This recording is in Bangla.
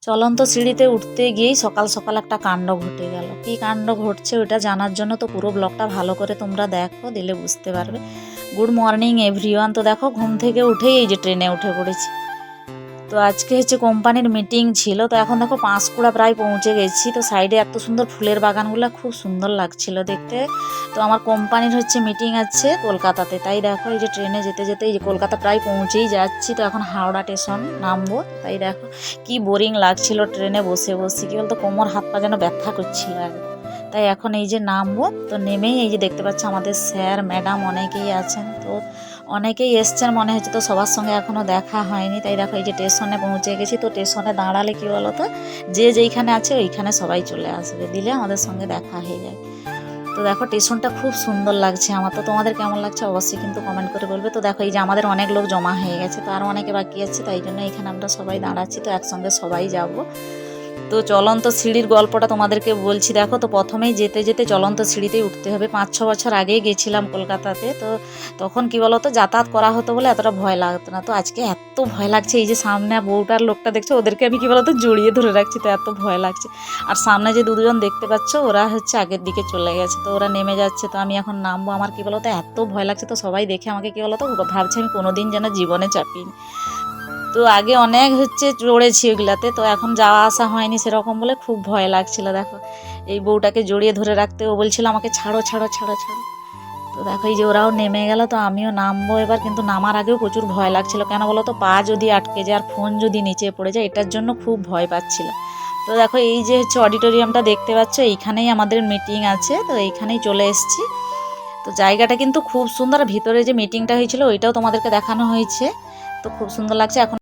চলন্ত সিঁড়িতে উঠতে গিয়েই সকাল সকাল একটা কাণ্ড ঘটে গেল। কি কাণ্ড ঘটছে ওটা জানার জন্য তো পুরো ব্লগটা ভালো করে তোমরা দেখো, দিলে বুঝতে পারবে। Good morning everyone. তো দেখো ঘুম থেকে উঠেই এই যে ট্রেনে উঠে পড়েছি। তো আজকে হচ্ছে কোম্পানির মিটিং ছিল। তো এখন দেখো পাঁশকুড়া প্রায় পৌঁছে গেছি। তো সাইডে এত সুন্দর ফুলের বাগানগুলো খুব সুন্দর লাগছিল দেখতে। তো আমার কোম্পানির হচ্ছে মিটিং আছে কলকাতাতে, তাই দেখো এই যে ট্রেনে যেতে যেতে এই যে কলকাতা প্রায় পৌঁছেই যাচ্ছি। তো এখন হাওড়া স্টেশন নামবো। তাই দেখো কি বোরিং লাগছিল ট্রেনে বসে বসে, কি বলতো কোমর হাত পা যেন ব্যথা করছিল একদম। তাই এখন এই যে নামবো, তো নেমেই এই যে দেখতে পাচ্ছ আমাদের স্যার ম্যাডাম অনেকেই আছেন। তো অনেকেই এসছেন মনে হচ্ছে, তো সবার সঙ্গে এখনও দেখা হয়নি। তাই দেখো এই যে স্টেশনে পৌঁছে গেছি। তো স্টেশনে দাঁড়ালে কি বলো তো, যে যেইখানে আছে ওইখানে সবাই চলে আসবে, দিলে আমাদের সঙ্গে দেখা হয়ে যায়। তো দেখো স্টেশনটা খুব সুন্দর লাগছে আমার। তো তোমাদের কেমন লাগছে অবশ্যই কিন্তু কমেন্ট করে বলবে। তো দেখো এই যে আমাদের অনেক লোক জমা হয়ে গেছে, তো আরও অনেকে বাকি আছে, তাই জন্য এখানে আমরা সবাই দাঁড়াচ্ছি। তো একসঙ্গে সবাই যাব। তো চলন্ত সিঁড়ির গল্পটা তোমাদেরকে বলছি। দেখো তো প্রথমেই যেতে যেতে চলন্ত সিঁড়িতেই উঠতে হবে। 5-6 বছর আগেই গেছিলাম কলকাতাতে। তো তখন কি বলতো যাতায়াত করা হতো বলে এতটা ভয় লাগতো না। তো আজকে এত ভয় লাগছে, এই যে সামনে বউটার লোকটা দেখছো, ওদেরকে আমি কি বলতো জড়িয়ে ধরে রাখছি, তো এত ভয় লাগছে। আর সামনে যে দুজন দেখতে পাচ্ছ ওরা হচ্ছে আগের দিকে চলে গেছে, তো ওরা নেমে যাচ্ছে। তো আমি এখন নামবো। আমার কি বলতো এত ভয় লাগছে, তো সবাই দেখে আমাকে কি বলতো ভাবছে আমি কোনোদিন যেন জীবনে চাপিনি। তো আগে অনেক হচ্ছে চড়েছি ওইগুলাতে, তো এখন যাওয়া আসা হয়নি সেরকম বলে খুব ভয় লাগছিল। দেখো এই বউটাকে জড়িয়ে ধরে রাখতে, ও বলছিল আমাকে ছাড়ো ছাড়ো ছাড়ো ছাড়ো। তো দেখো এই যে ওরাও নেমে গেল। তো আমিও নামবো এবার, কিন্তু নামার আগেও প্রচুর ভয় লাগছিল। কেন বলো তো, পা যদি আটকে যায় আর ফোন যদি নিচে পড়ে যায়, এটার জন্য খুব ভয় পাচ্ছিল। তো দেখো এই যে হচ্ছে অডিটোরিয়ামটা দেখতে পাচ্ছ, এইখানেই আমাদের মিটিং আছে। তো এইখানেই চলে এসেছি। তো জায়গাটা কিন্তু খুব সুন্দর। ভিতরে যে মিটিংটা হয়েছিল ওইটাও তোমাদেরকে দেখানো হয়েছে। তো খুব সুন্দর লাগছে। এখন